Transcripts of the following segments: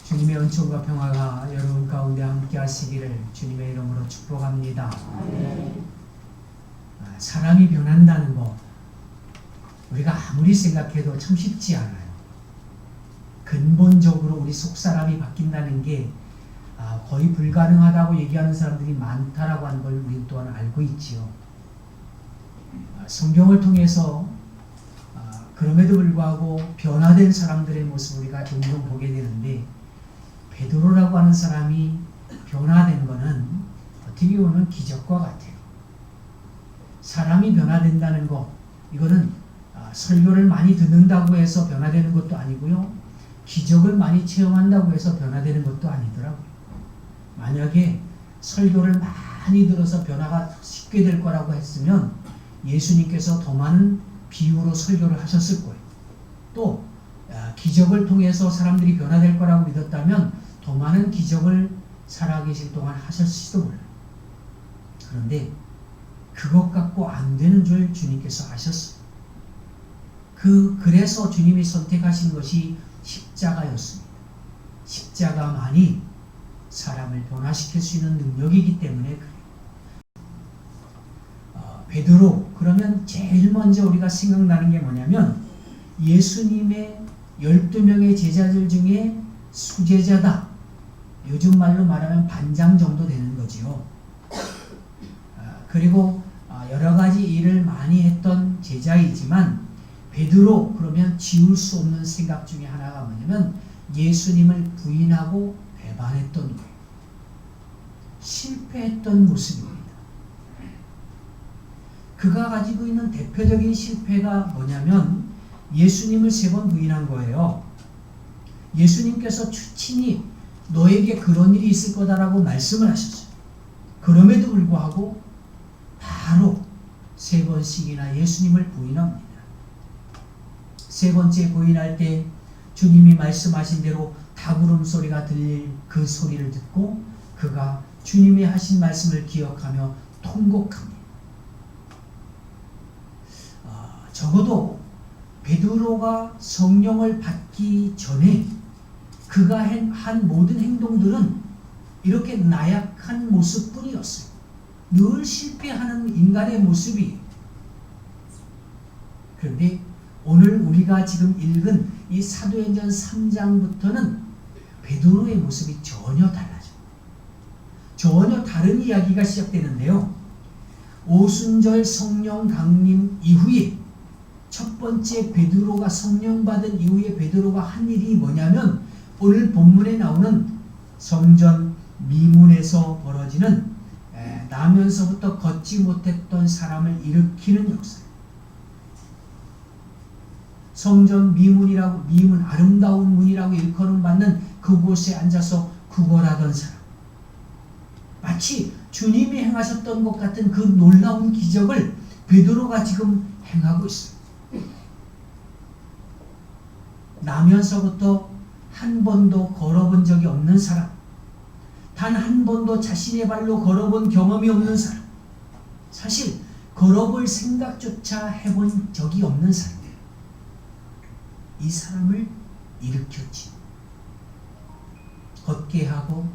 주님의 은총과 평화가 여러분 가운데 함께 하시기를 주님의 이름으로 축복합니다. 사람이 변한다는 거 우리가 아무리 생각해도 참 쉽지 않아요. 근본적으로 우리 속사람이 바뀐다는 게 거의 불가능하다고 얘기하는 사람들이 많다라고 하는 걸 우리 또한 알고 있지요. 성경을 통해서 그럼에도 불구하고 변화된 사람들의 모습을 우리가 종종 보게 되는데, 베드로라고 하는 사람이 변화된 것은 어떻게 보면 기적과 같아요. 사람이 변화된다는 것, 이거는 설교를 많이 듣는다고 해서 변화되는 것도 아니고요, 기적을 많이 체험한다고 해서 변화되는 것도 아니더라고요. 만약에 설교를 많이 들어서 변화가 쉽게 될 거라고 했으면 예수님께서 더 많은 비유로 설교를 하셨을 거예요. 또 기적을 통해서 사람들이 변화될 거라고 믿었다면 더 많은 기적을 살아계실 동안 하셨을지도 몰라요. 그런데 그것 갖고 안 되는 줄 주님께서 아셨어요. 그래서 주님이 선택하신 것이 십자가였습니다. 십자가만이 사람을 변화시킬 수 있는 능력이기 때문에 그래요. 베드로, 그러면 제일 먼저 우리가 생각나는 게 뭐냐면 예수님의 12명의 제자들 중에 수제자다. 요즘 말로 말하면 반장 정도 되는 거지요. 그리고 여러 가지 일을 많이 했던 제자이지만 베드로, 그러면 지울 수 없는 생각 중에 하나가 뭐냐면 예수님을 부인하고 배반했던 거예요. 실패했던 모습입니다. 그가 가지고 있는 대표적인 실패가 뭐냐면 예수님을 3번 부인한 거예요. 예수님께서 친히 너에게 그런 일이 있을 거다라고 말씀을 하셨어요. 그럼에도 불구하고 바로 3번씩이나 예수님을 부인합니다. 3번째 부인할 때 주님이 말씀하신 대로 닭울음 소리가 들릴 그 소리를 듣고 그가 주님이 하신 말씀을 기억하며 통곡합니다. 적어도 베드로가 성령을 받기 전에 그가 한 모든 행동들은 이렇게 나약한 모습뿐이었어요. 늘 실패하는 인간의 모습이에요. 그런데 오늘 우리가 지금 읽은 이 사도행전 3장부터는 베드로의 모습이 전혀 달라져요. 전혀 다른 이야기가 시작되는데요. 오순절 성령 강림 이후에 첫 번째 베드로가 성령 받은 이후에 베드로가 한 일이 뭐냐면 오늘 본문에 나오는 성전 미문에서 벌어지는 나면서부터 걷지 못했던 사람을 일으키는 역사예요. 성전 미문이라고, 미문 아름다운 문이라고 일컬음 받는 그곳에 앉아서 구걸하던 사람, 마치 주님이 행하셨던 것 같은 그 놀라운 기적을 베드로가 지금 행하고 있어요. 나면서부터 한 번도 걸어본 적이 없는 사람, 단 한 번도 자신의 발로 걸어본 경험이 없는 사람, 사실 걸어볼 생각조차 해본 적이 없는 사람, 이 사람을 일으켰지. 걷게 하고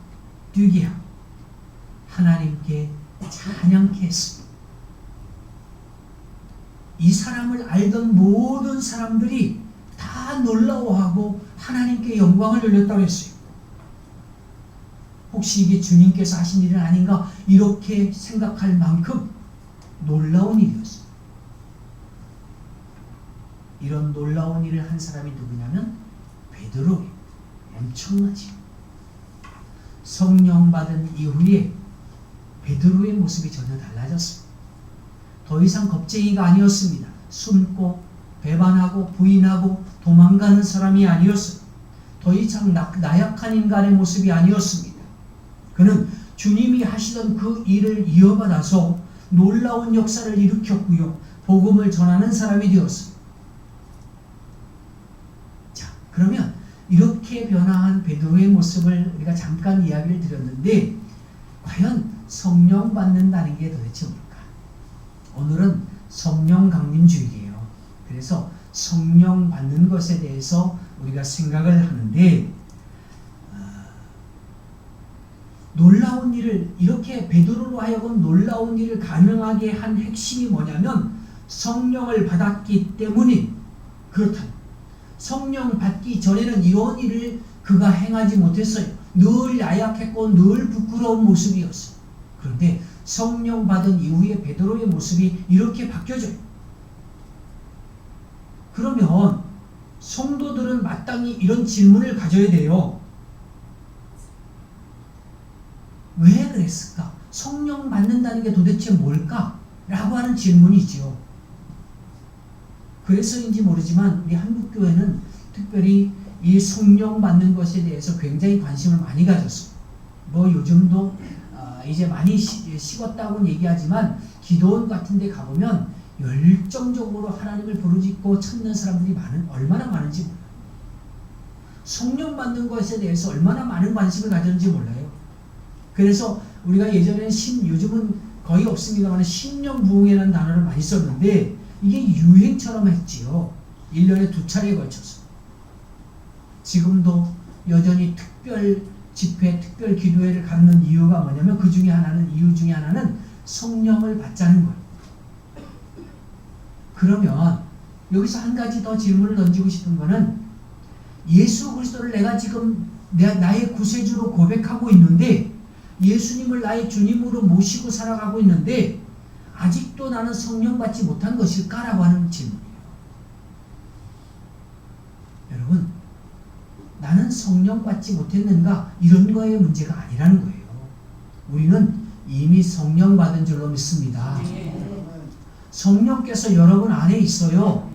뛰게 하고 하나님께 찬양케 했습니다. 이 사람을 알던 모든 사람들이 다 놀라워하고 하나님께 영광을 돌렸다고 했어요. 혹시 이게 주님께서 하신 일은 아닌가 이렇게 생각할 만큼 놀라운 일이었어요. 이런 놀라운 일을 한 사람이 누구냐면 베드로예요. 엄청나지. 성령 받은 이후에 베드로의 모습이 전혀 달라졌습니다. 더 이상 겁쟁이가 아니었습니다. 숨고 배반하고 부인하고 도망가는 사람이 아니었어요. 더 이상 나약한 인간의 모습이 아니었습니다. 그는 주님이 하시던 그 일을 이어받아서 놀라운 역사를 일으켰고요. 복음을 전하는 사람이 되었어요. 자, 그러면 이렇게 변화한 베드로의 모습을 우리가 잠깐 이야기를 드렸는데 과연 성령 받는다는 게 도대체 뭘까? 오늘은 성령 강림 주일이에요. 그래서 성령 받는 것에 대해서 우리가 생각을 하는데 놀라운 일을 이렇게 베드로로 하여금 놀라운 일을 가능하게 한 핵심이 뭐냐면 성령을 받았기 때문이 그렇다. 성령 받기 전에는 이런 일을 그가 행하지 못했어요. 늘 야약했고 늘 부끄러운 모습이었어요. 그런데 성령 받은 이후에 베드로의 모습이 이렇게 바뀌어져요. 그러면 성도들은 마땅히 이런 질문을 가져야 돼요. 왜 그랬을까? 성령 받는다는 게 도대체 뭘까? 라고 하는 질문이지요. 그래서인지 모르지만 우리 한국교회는 특별히 이 성령 받는 것에 대해서 굉장히 관심을 많이 가졌어요. 뭐 요즘도 이제 많이 식었다고는 얘기하지만 기도원 같은 데 가보면 열정적으로 하나님을 부르짖고 찾는 사람들이 얼마나 많은지 몰라요. 성령 받는 것에 대해서 얼마나 많은 관심을 가졌는지 몰라요. 그래서 우리가 예전에는 요즘은 거의 없습니다만 심령 부흥이라는 단어를 많이 썼는데 이게 유행처럼 했지요. 1년에 2차례에 걸쳐서. 지금도 여전히 특별 집회, 특별 기도회를 갖는 이유가 뭐냐면 이유 중에 하나는 성령을 받자는 거예요. 그러면 여기서 한 가지 더 질문을 던지고 싶은 거는 예수 그리스도를 내가 지금 나의 구세주로 고백하고 있는데 예수님을 나의 주님으로 모시고 살아가고 있는데 아직도 나는 성령 받지 못한 것일까라고 하는 질문이에요. 여러분, 나는 성령 받지 못했는가? 이런 거의 문제가 아니라는 거예요. 우리는 이미 성령 받은 줄로 믿습니다. 성령께서 여러분 안에 있어요.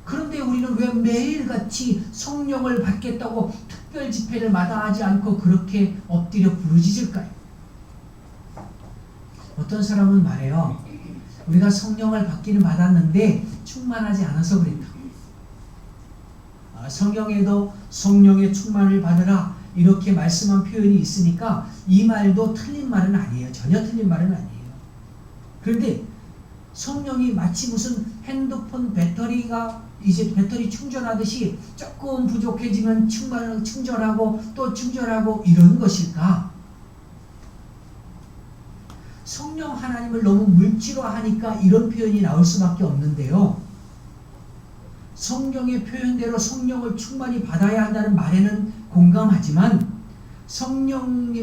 그런데 우리는 왜 매일같이 성령을 받겠다고 특별 집회를 마다하지 않고 그렇게 엎드려 부르짖을까요? 어떤 사람은 말해요. 우리가 성령을 받기는 받았는데 충만하지 않아서 그랬다고. 성경에도 성령의 충만을 받으라 이렇게 말씀한 표현이 있으니까 이 말도 틀린 말은 아니에요. 전혀 틀린 말은 아니에요. 그런데 성령이 마치 무슨 핸드폰 배터리가 이제 배터리 충전하듯이 조금 부족해지면 충전하고 또 충전하고 이런 것일까? 성령 하나님을 너무 물질화하니까 이런 표현이 나올 수밖에 없는데요. 성경의 표현대로 성령을 충만히 받아야 한다는 말에는 공감하지만 성령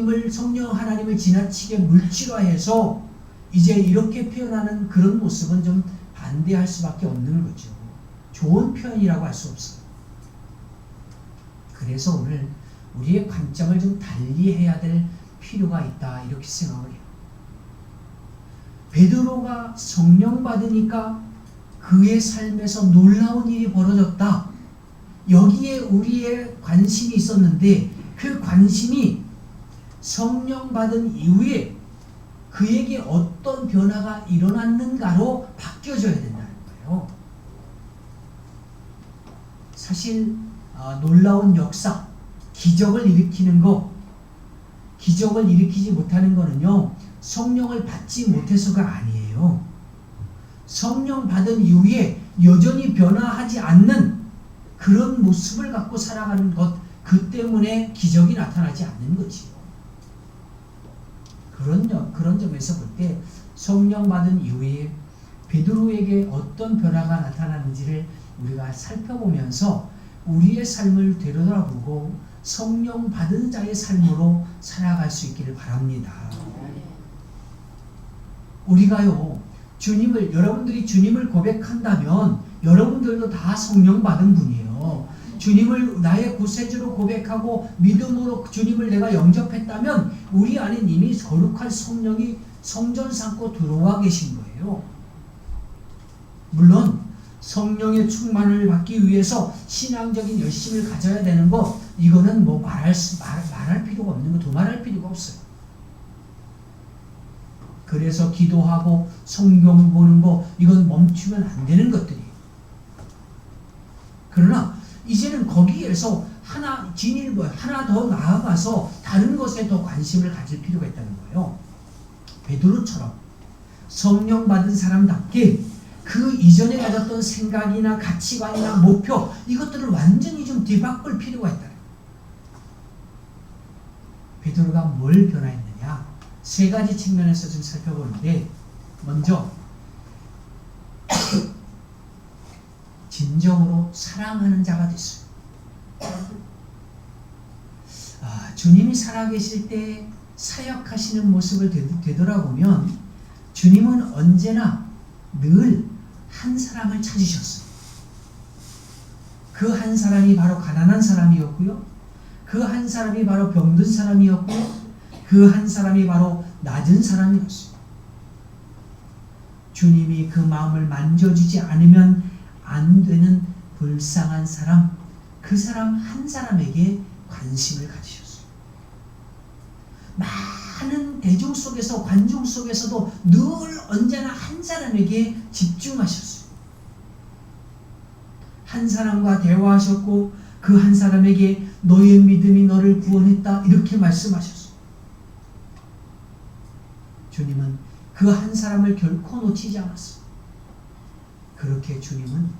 하나님을 지나치게 물질화해서 이제 이렇게 표현하는 그런 모습은 좀 반대할 수밖에 없는 거죠. 좋은 표현이라고 할 수 없어요. 그래서 오늘 우리의 관점을 좀 달리해야 될 필요가 있다 이렇게 생각을 해요. 베드로가 성령 받으니까 그의 삶에서 놀라운 일이 벌어졌다. 여기에 우리의 관심이 있었는데 그 관심이 성령 받은 이후에 그에게 어떤 변화가 일어났는가로 바뀌어져야 된다는 거예요. 사실 놀라운 역사, 기적을 일으키는 거, 기적을 일으키지 못하는 거는요. 성령을 받지 못해서가 아니에요. 성령 받은 이후에 여전히 변화하지 않는 그런 모습을 갖고 살아가는 것, 그 때문에 기적이 나타나지 않는 거지요. 그런 점에서 볼 때 성령 받은 이후에 베드로에게 어떤 변화가 나타나는지를 우리가 살펴보면서 우리의 삶을 되돌아보고 성령 받은 자의 삶으로 살아갈 수 있기를 바랍니다. 우리가요, 여러분들이 주님을 고백한다면 여러분들도 다 성령 받은 분이에요. 주님을 나의 구세주로 고백하고 믿음으로 주님을 내가 영접했다면 우리 안에 이미 거룩한 성령이 성전 삼고 들어와 계신 거예요. 물론 성령의 충만을 받기 위해서 신앙적인 열심을 가져야 되는 거, 이거는 뭐 말할 필요가 없는 거, 두말할 필요가 없어요. 그래서 기도하고 성경 보는 거, 이건 멈추면 안 되는 것들이에요. 그러나 이제는 거기에서 하나 더 나아가서 다른 것에 더 관심을 가질 필요가 있다는 거예요. 베드로처럼 성령 받은 사람답게 그 이전에 가졌던 생각이나 가치관이나 목표, 이것들을 완전히 좀 뒤바꿀 필요가 있다. 베드로가 뭘 변화했느냐? 세 가지 측면에서 좀 살펴보는데, 먼저 진정으로 사랑하는 자가 됐어요. 주님이 살아계실 때 사역하시는 모습을 되돌아보면 주님은 언제나 늘 한 사람을 찾으셨어요. 그 한 사람이 바로 가난한 사람이었고요. 그 한 사람이 바로 병든 사람이었고요. 그 한 사람이 바로 낮은 사람이었어요. 주님이 그 마음을 만져주지 않으면 안 되는 불쌍한 사람, 그 사람 한 사람에게 관심을 가지셨어요. 많은 대중 속에서, 관중 속에서도 늘 언제나 한 사람에게 집중하셨어요. 한 사람과 대화하셨고 그 한 사람에게 너의 믿음이 너를 구원했다 이렇게 말씀하셨어요. 주님은 그 한 사람을 결코 놓치지 않았어요. 그렇게 주님은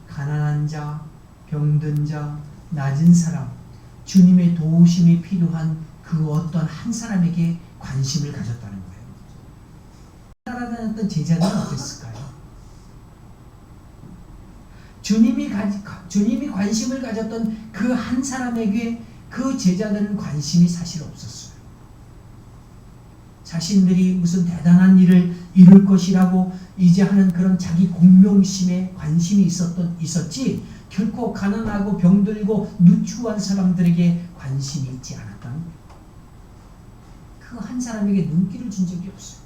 가난한 자, 병든 자, 낮은 사람, 주님의 도우심이 필요한 그 어떤 한 사람에게 관심을 가졌다는 거예요. 따라다녔던 제자들은 어땠을까요? 주님이 관심을 가졌던 그 한 사람에게 그 제자들은 관심이 사실 없었어요. 자신들이 무슨 대단한 일을 이룰 것이라고 이제 하는 그런 자기 공명심에 관심이 있었지 결코 가난하고 병들고 누추한 사람들에게 관심이 있지 않았다는 거예요. 그 한 사람에게 눈길을 준 적이 없어요.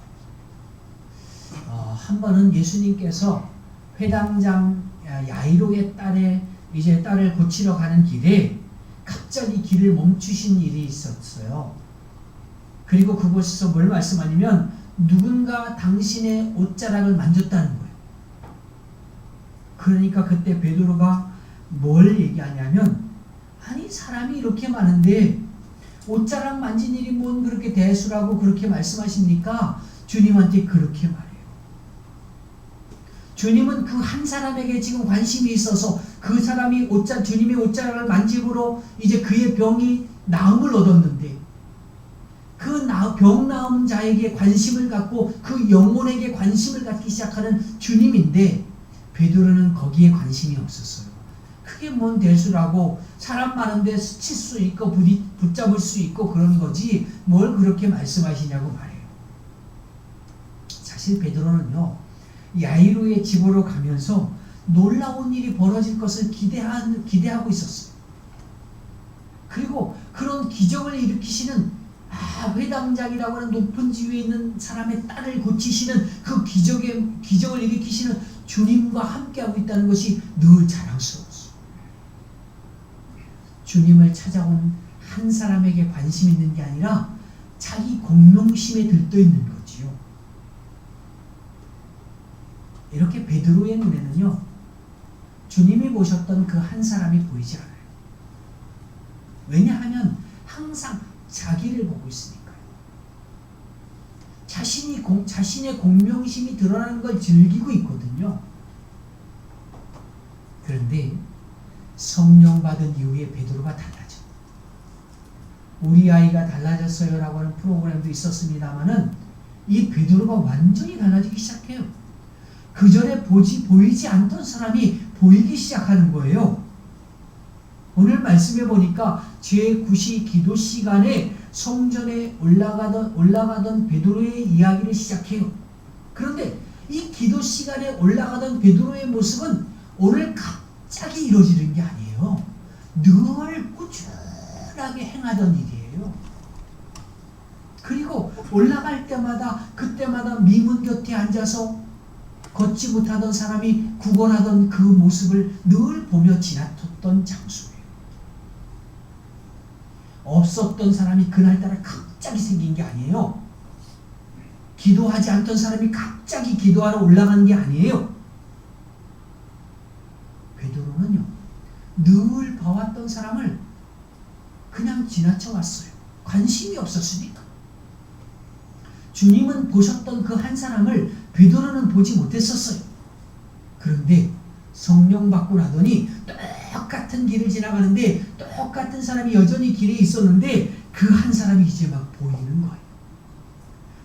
한 번은 예수님께서 회당장 야이로의 딸을 고치러 가는 길에 갑자기 길을 멈추신 일이 있었어요. 그리고 그곳에서 뭘 말씀하냐면 누군가 당신의 옷자락을 만졌다는 거예요. 그러니까 그때 베드로가 뭘 얘기하냐면 아니 사람이 이렇게 많은데 옷자락 만진 일이 뭔 그렇게 대수라고 그렇게 말씀하십니까? 주님한테 그렇게 말해요. 주님은 그 한 사람에게 지금 관심이 있어서 그 사람이 주님의 옷자락을 만짐으로 이제 그의 병이 나음을 얻었는데 그 병 나은 자에게 관심을 갖고 그 영혼에게 관심을 갖기 시작하는 주님인데 베드로는 거기에 관심이 없었어요. 그게 뭔 대수라고 사람 많은데 스칠 수 있고 붙잡을 수 있고 그런 거지 뭘 그렇게 말씀하시냐고 말해요. 사실 베드로는요 야이로의 집으로 가면서 놀라운 일이 벌어질 것을 기대하고 있었어요. 그리고 그런 기적을 일으키시는 회당장이라고 하는 높은 지위에 있는 사람의 딸을 고치시는 그 기적을 일으키시는 주님과 함께하고 있다는 것이 늘 자랑스러웠어요. 주님을 찾아온 한 사람에게 관심 있는 게 아니라 자기 공명심에 들떠있는 거지요. 이렇게 베드로의 눈에는요 주님이 보셨던 그 한 사람이 보이지 않아요. 왜냐하면 항상 자기를 보고 있으니까요. 자신의 공명심이 드러나는 걸 즐기고 있거든요. 그런데 성령 받은 이후에 베드로가 달라져. 우리 아이가 달라졌어요 라고 하는 프로그램도 있었습니다만은 이 베드로가 완전히 달라지기 시작해요. 그전에 보이지 않던 사람이 보이기 시작하는 거예요. 오늘 말씀해 보니까 제9시 기도 시간에 성전에 올라가던 베드로의 이야기를 시작해요. 그런데 이 기도 시간에 올라가던 베드로의 모습은 오늘 갑자기 이루어지는 게 아니에요. 늘 꾸준하게 행하던 일이에요. 그리고 올라갈 때마다 그때마다 미문 곁에 앉아서 걷지 못하던 사람이 구걸하던 그 모습을 늘 보며 지나쳤던 장소예요. 없었던 사람이 그날따라 갑자기 생긴 게 아니에요. 기도하지 않던 사람이 갑자기 기도하러 올라간 게 아니에요. 베드로는요 늘 봐왔던 사람을 그냥 지나쳐 왔어요. 관심이 없었으니까. 주님은 보셨던 그 한 사람을 베드로는 보지 못했었어요. 그런데 성령 받고 나더니 똑같은 길을 지나가는데 똑같은 사람이 여전히 길에 있었는데 그 한 사람이 이제 막 보이는 거예요.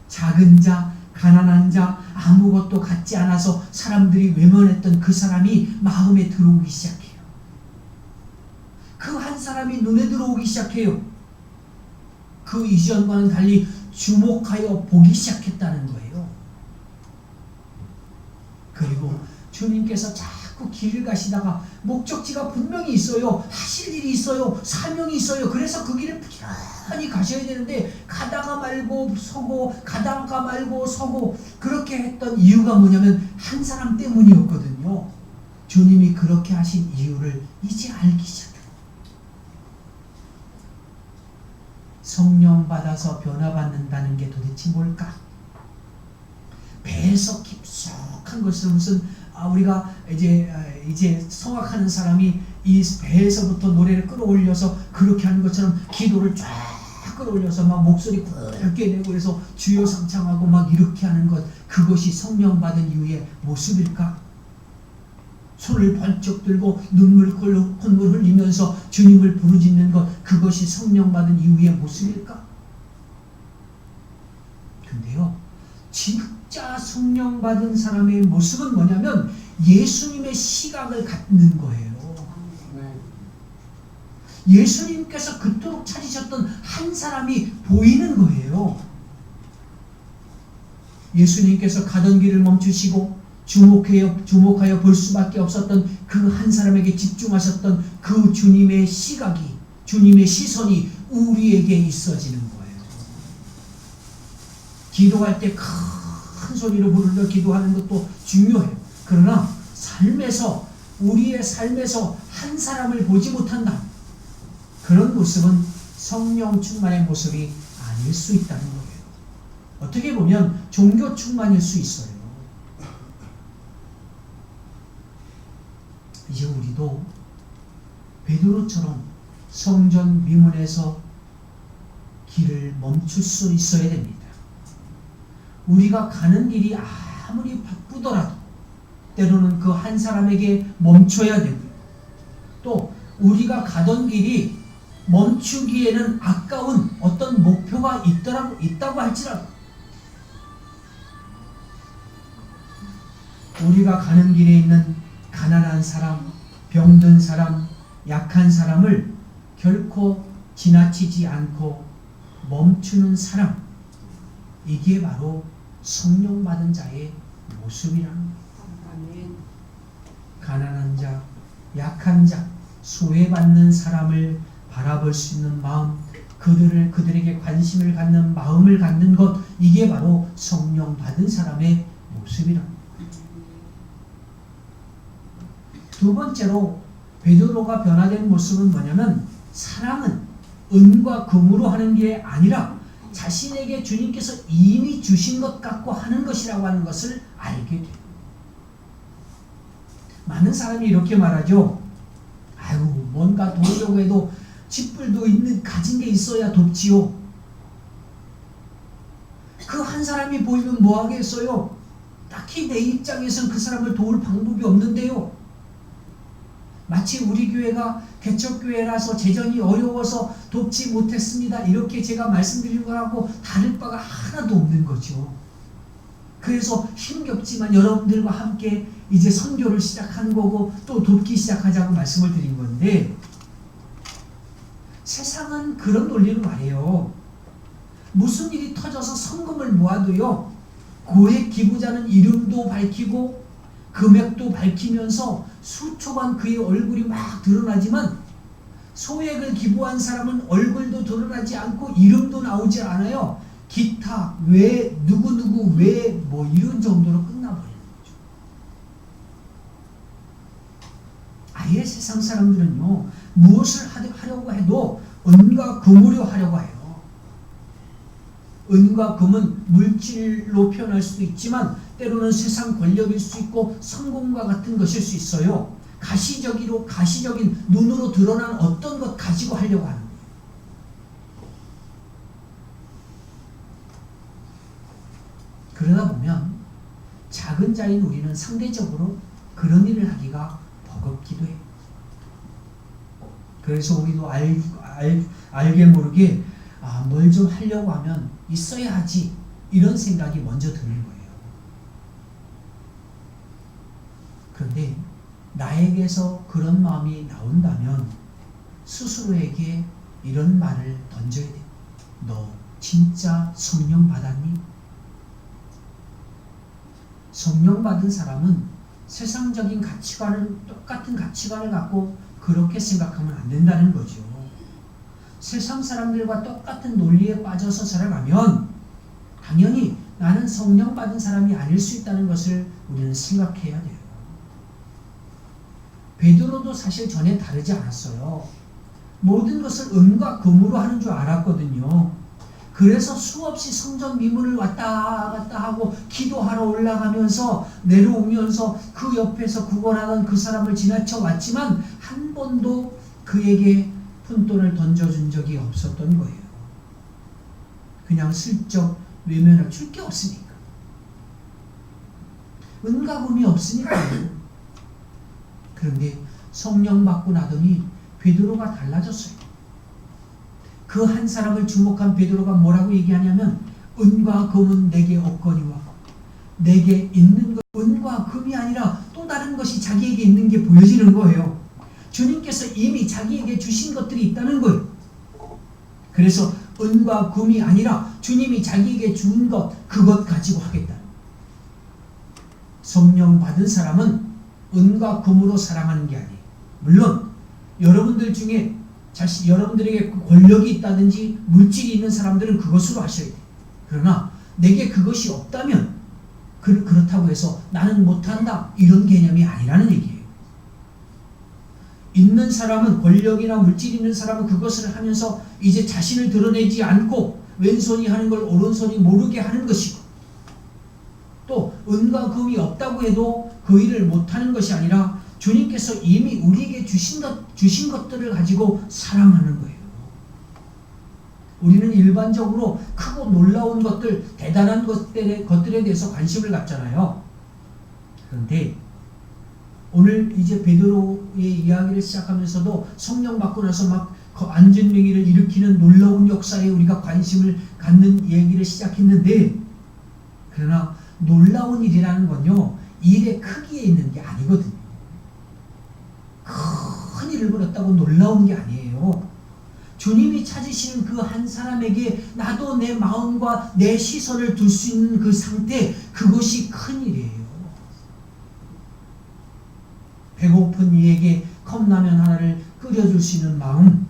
작은 자, 가난한 자, 아무것도 갖지 않아서 사람들이 외면했던 그 사람이 마음에 들어오기 시작해요. 그 한 사람이 눈에 들어오기 시작해요. 그 이전과는 달리 주목하여 보기 시작했다는 거예요. 그리고 주님께서 자꾸 길을 가시다가 목적지가 분명히 있어요. 하실 일이 있어요. 사명이 있어요. 그래서 그 길을 부지런히 가셔야 되는데 가다가 말고 서고 가다가 말고 서고 그렇게 했던 이유가 뭐냐면 한 사람 때문이었거든요. 주님이 그렇게 하신 이유를 이제 알기 시작해요. 성령 받아서 변화받는다는 게 도대체 뭘까? 배에서 깊숙한 것을 무슨 우리가 이제 성악하는 사람이 이 배에서부터 노래를 끌어올려서 그렇게 하는 것처럼 기도를 쫙 끌어올려서 막 목소리 굵게 내고 그래서 주여 상창하고 막 이렇게 하는 것, 그것이 성령 받은 이후의 모습일까? 손을 번쩍 들고 콧물 흘리면서 주님을 부르짖는 것, 그것이 성령 받은 이후의 모습일까? 근데요, 진짜 성령 받은 사람의 모습은 뭐냐면 예수님의 시각을 갖는 거예요. 예수님께서 그토록 찾으셨던 한 사람이 보이는 거예요. 예수님께서 가던 길을 멈추시고 주목하여 볼 수밖에 없었던 그 한 사람에게 집중하셨던 그 주님의 시각이, 주님의 시선이 우리에게 있어지는 거예요. 기도할 때 큰 소리로 부르며 기도하는 것도 중요해요. 그러나 우리의 삶에서 한 사람을 보지 못한다. 그런 모습은 성령 충만의 모습이 아닐 수 있다는 거예요. 어떻게 보면 종교 충만일 수 있어요. 이제 우리도 베드로처럼 성전 미문에서 길을 멈출 수 있어야 됩니다. 우리가 가는 길이 아무리 바쁘더라도 때로는 그 한 사람에게 멈춰야 되고요. 또 우리가 가던 길이 멈추기에는 아까운 어떤 목표가 있다고 할지라도 우리가 가는 길에 있는 가난한 사람, 병든 사람, 약한 사람을 결코 지나치지 않고 멈추는 사람, 이게 바로 성령 받은 자의 모습이라는 거예요. 가난한 자, 약한 자, 소외받는 사람을 바라볼 수 있는 마음, 그들에게 관심을 갖는 마음을 갖는 것, 이게 바로 성령 받은 사람의 모습이랍니다. 두 번째로 베드로가 변화된 모습은 뭐냐면, 사랑은 은과 금으로 하는 게 아니라 자신에게 주님께서 이미 주신 것 갖고 하는 것이라고 하는 것을 알게 돼요. 많은 사람이 이렇게 말하죠. 아유, 뭔가 도우려고 해도 집불도 가진 게 있어야 돕지요. 그 한 사람이 보이면 뭐 하겠어요? 딱히 내 입장에서는 그 사람을 도울 방법이 없는데요. 마치 우리 교회가 개척교회라서 재정이 어려워서 돕지 못했습니다, 이렇게 제가 말씀드린 거하고 다를 바가 하나도 없는 거죠. 그래서 힘겹지만 여러분들과 함께 이제 선교를 시작한 거고 또 돕기 시작하자고 말씀을 드린 건데, 세상은 그런 논리로 말해요. 무슨 일이 터져서 성금을 모아도요, 고액 기부자는 이름도 밝히고 금액도 밝히면서 수초간 그의 얼굴이 막 드러나지만 소액을 기부한 사람은 얼굴도 드러나지 않고 이름도 나오지 않아요. 기타, 왜, 누구누구, 왜, 뭐 이런 정도로 끝나버리는 거죠. 아예 세상 사람들은요, 무엇을 하려고 해도 은과 금으로 하려고 해요. 은과 금은 물질로 표현할 수도 있지만 때로는 세상 권력일 수 있고 성공과 같은 것일 수 있어요. 가시적인 눈으로 드러난 어떤 것 가지고 하려고 하는 거예요. 그러다 보면 작은 자인 우리는 상대적으로 그런 일을 하기가 버겁기도 해요. 그래서 우리도 알게 모르게 뭘 좀 하려고 하면 있어야 하지 이런 생각이 먼저 드는 거예요. 그런데 나에게서 그런 마음이 나온다면 스스로에게 이런 말을 던져야 돼. 너 진짜 성령 받았니? 성령 받은 사람은 세상적인 똑같은 가치관을 갖고 그렇게 생각하면 안 된다는 거죠. 세상 사람들과 똑같은 논리에 빠져서 살아가면 당연히 나는 성령 받은 사람이 아닐 수 있다는 것을 우리는 생각해야 돼요. 베드로도 사실 전에 다르지 않았어요. 모든 것을 은과 금으로 하는 줄 알았거든요. 그래서 수없이 성전 미문을 왔다 갔다 하고 기도하러 올라가면서 내려오면서 그 옆에서 구걸하던 그 사람을 지나쳐 왔지만 한 번도 그에게 푼돈을 던져준 적이 없었던 거예요. 그냥 슬쩍 외면을 줄 게 없으니까. 은과 금이 없으니까요. 그런데 성령 받고 나더니 베드로가 달라졌어요. 그 한 사람을 주목한 베드로가 뭐라고 얘기하냐면 은과 금은 내게 없거니와 내게 있는 것, 은과 금이 아니라 또 다른 것이 자기에게 있는 게 보여지는 거예요. 주님께서 이미 자기에게 주신 것들이 있다는 거예요. 그래서 은과 금이 아니라 주님이 자기에게 준 것, 그것 가지고 하겠다. 성령 받은 사람은 은과 금으로 사랑하는 게 아니에요. 물론 여러분들 중에 여러분들에게 권력이 있다든지 물질이 있는 사람들은 그것으로 하셔야 돼요. 그러나 내게 그것이 없다면 그렇다고 해서 나는 못한다 이런 개념이 아니라는 얘기예요. 있는 사람은, 권력이나 물질이 있는 사람은 그것을 하면서 이제 자신을 드러내지 않고 왼손이 하는 걸 오른손이 모르게 하는 것이고, 또 은과 금이 없다고 해도 그 일을 못하는 것이 아니라 주님께서 이미 우리에게 주신 것들을 가지고 사랑하는 거예요. 우리는 일반적으로 크고 놀라운 것들, 대단한 것들에 대해서 관심을 갖잖아요. 그런데 오늘 이제 베드로의 이야기를 시작하면서도 성령 받고 나서 막 안전명의를 일으키는 놀라운 역사에 우리가 관심을 갖는 얘기를 시작했는데, 그러나 놀라운 일이라는 건요, 일의 크기에 있는 게 아니거든요. 큰 일을 벌였다고 놀라운 게 아니에요. 주님이 찾으시는 그 한 사람에게 나도 내 마음과 내 시선을 둘 수 있는 그 상태, 그것이 큰 일이에요. 배고픈 이에게 컵라면 하나를 끓여줄 수 있는 마음,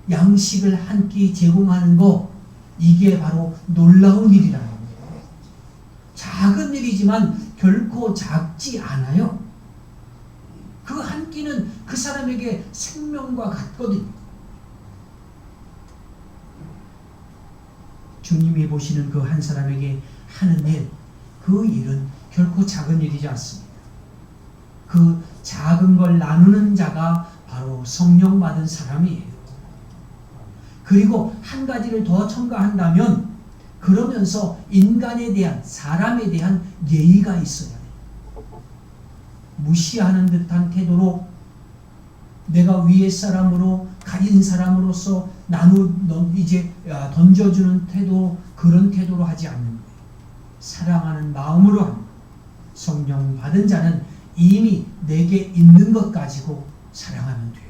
양식을 한 끼 제공하는 거, 이게 바로 놀라운 일이라는 거예요. 작은 일이지만 결코 작지 않아요. 그 한 끼는 그 사람에게 생명과 같거든요. 주님이 보시는 그 한 사람에게 하는 일, 그 일은 결코 작은 일이지 않습니다. 그 작은 걸 나누는 자가 바로 성령 받은 사람이에요. 그리고 한 가지를 더 첨가한다면, 그러면서 인간에 대한, 사람에 대한 예의가 있어야 돼요. 무시하는 듯한 태도로, 내가 위의 사람으로, 가진 사람으로서 이제 던져주는 태도, 그런 태도로 하지 않는 거예요. 사랑하는 마음으로 하는 거예요. 성령 받은 자는 이미 내게 있는 것 가지고 사랑하면 돼요.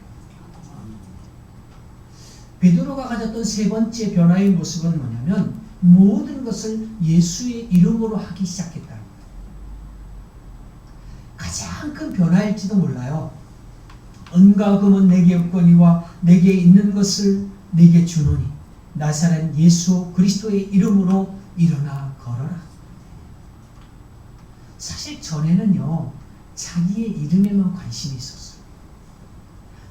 베드로가 가졌던 세 번째 변화의 모습은 뭐냐면, 모든 것을 예수의 이름으로 하기 시작했다는 거예요. 가장 큰 변화일지도 몰라요. 은과 금은 내게 없거니와 내게 있는 것을 내게 주노니 나사렛 예수 그리스도의 이름으로 일어나 걸어라. 사실 전에는요, 자기의 이름에만 관심이 있었어요.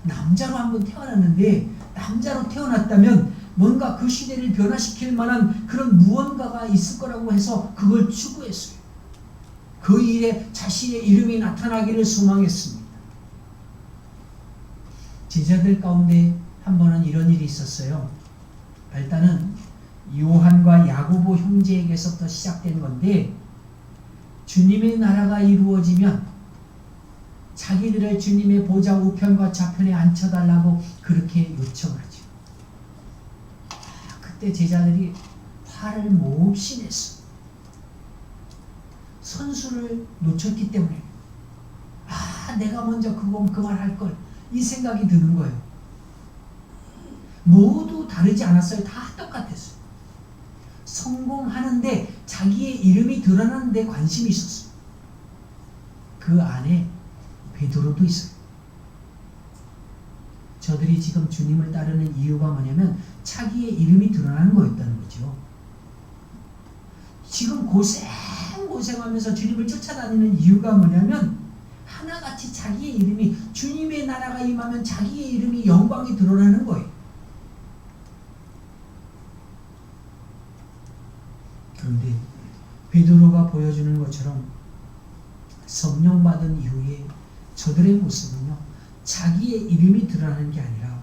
남자로 한번 태어났는데, 남자로 태어났다면 뭔가 그 시대를 변화시킬 만한 그런 무언가가 있을 거라고 해서 그걸 추구했어요. 그 일에 자신의 이름이 나타나기를 소망했습니다. 제자들 가운데 한 번은 이런 일이 있었어요. 일단은 요한과 야고보 형제에게서부터 시작된 건데, 주님의 나라가 이루어지면 자기들을 주님의 보좌 우편과 좌편에 앉혀달라고 그렇게 요청하죠. 그때 제자들이 화를 몹시 냈어. 선수를 놓쳤기 때문에 내가 먼저 그 말 할 걸, 이 생각이 드는 거예요. 모두 다르지 않았어요. 다 똑같았어요. 성공하는데 자기의 이름이 드러나는데 관심이 있었어요. 그 안에 베드로도 있어요. 저들이 지금 주님을 따르는 이유가 뭐냐면 자기의 이름이 드러나는 거였다는 거죠. 지금 고생하면서 주님을 쫓아다니는 이유가 뭐냐면 하나같이 자기의 이름이, 주님의 나라가 임하면 자기의 이름이, 영광이 드러나는 거예요. 그런데 베드로가 보여주는 것처럼 성령 받은 이후에 저들의 모습은요, 자기의 이름이 드러나는 게 아니라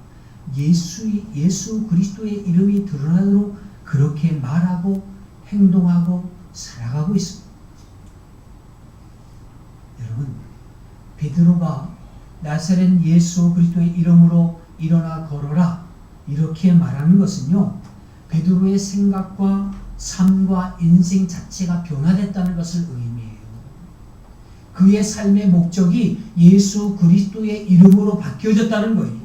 예수 그리스도의 이름이 드러나도록 그렇게 말하고 행동하고 살아가고 있습니다. 여러분, 베드로가 나사렛 예수 그리스도의 이름으로 일어나 걸어라 이렇게 말하는 것은요, 베드로의 생각과 삶과 인생 자체가 변화됐다는 것을 의미해요. 그의 삶의 목적이 예수 그리스도의 이름으로 바뀌어졌다는 거예요.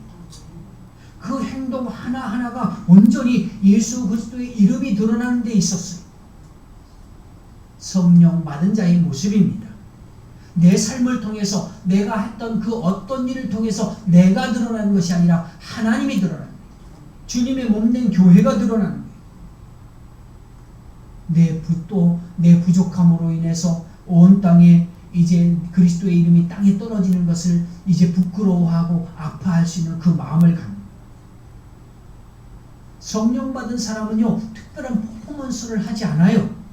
그 행동 하나하나가 온전히 예수 그리스도의 이름이 드러나는 데 있었어요. 성령 받은 자의 모습입니다. 내 삶을 통해서, 내가 했던 그 어떤 일을 통해서 내가 드러나는 것이 아니라 하나님이 드러나는 거예요. 주님의 몸된 교회가 드러나는 거예요. 내 부족함으로 인해서 온 땅에 이제 그리스도의 이름이 땅에 떨어지는 것을 이제 부끄러워하고 아파할 수 있는 그 마음을 갖는, 성령 받은 사람은요, 특별한 퍼포먼스를 하지 않아요.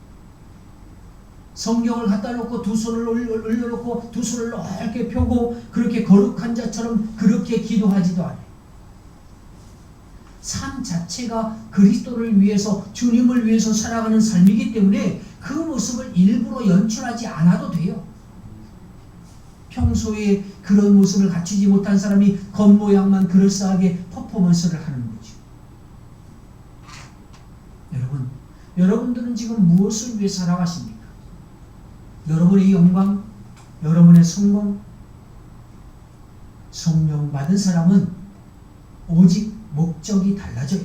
성경을 갖다 놓고 두 손을 올려놓고 두 손을 넓게 펴고 그렇게 거룩한 자처럼 그렇게 기도하지도 않아요. 삶 자체가 그리스도를 위해서, 주님을 위해서 살아가는 삶이기 때문에 그 모습을 일부러 연출하지 않아도 돼요. 평소에 그런 모습을 갖추지 못한 사람이 겉모양만 그럴싸하게 퍼포먼스를 하는 거죠. 여러분들은 지금 무엇을 위해 살아가십니까? 여러분의 영광, 여러분의 성공. 성령 받은 사람은 오직 목적이 달라져요.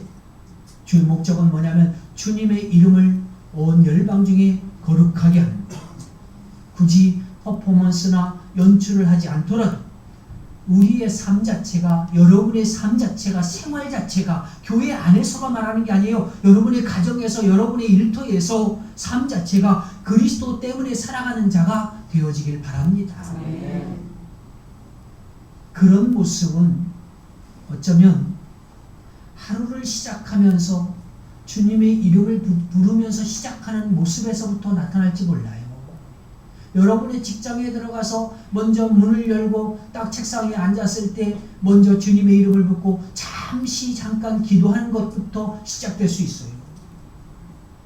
주 목적은 뭐냐면 주님의 이름을 온 열방 중에 거룩하게 하는 거예요. 굳이 퍼포먼스나 연출을 하지 않더라도 우리의 삶 자체가, 여러분의 삶 자체가, 생활 자체가 교회 안에서가 말하는 게 아니에요. 여러분의 가정에서, 여러분의 일터에서 삶 자체가 그리스도 때문에 살아가는 자가 되어지길 바랍니다. 네. 그런 모습은 어쩌면 하루를 시작하면서 주님의 이름을 부르면서 시작하는 모습에서부터 나타날지 몰라요. 여러분의 직장에 들어가서 먼저 문을 열고 딱 책상에 앉았을 때 먼저 주님의 이름을 붙고 잠깐 기도하는 것부터 시작될 수 있어요.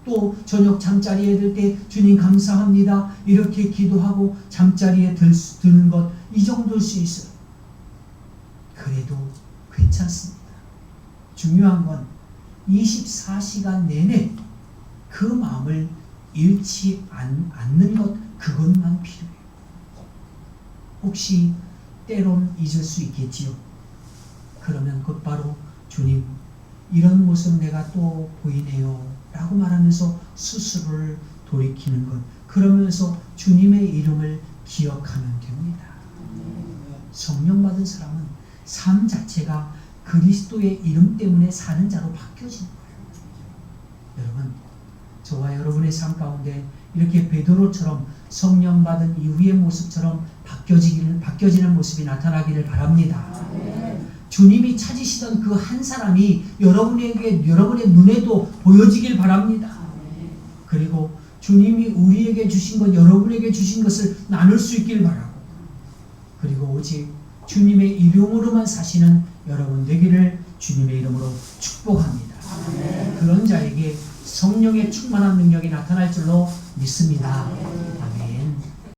또 저녁 잠자리에 들 때 주님 감사합니다 이렇게 기도하고 잠자리에 드는 것, 이 정도일 수 있어요. 그래도 괜찮습니다. 중요한 건 24시간 내내 그 마음을 잃지 않는 것, 그것만 필요해요. 혹시 때론 잊을 수 있겠지요. 그러면 곧바로 주님, 이런 모습 내가 또 보이네요 라고 말하면서 스스로를 돌이키는 것, 그러면서 주님의 이름을 기억하면 됩니다. 성령 받은 사람은 삶 자체가 그리스도의 이름 때문에 사는 자로 바뀌어지는 거예요. 여러분, 저와 여러분의 삶 가운데 이렇게 베드로처럼 성령 받은 이후의 모습처럼 바뀌어지는 모습이 나타나기를 바랍니다. 주님이 찾으시던 그 한 사람이 여러분의 눈에도 보여지길 바랍니다. 그리고 주님이 우리에게 주신 것, 여러분에게 주신 것을 나눌 수 있길 바라고, 그리고 오직 주님의 이름으로만 사시는 여러분 되기를 주님의 이름으로 축복합니다. 그런 자에게 성령의 충만한 능력이 나타날 줄로 믿습니다. 아멘.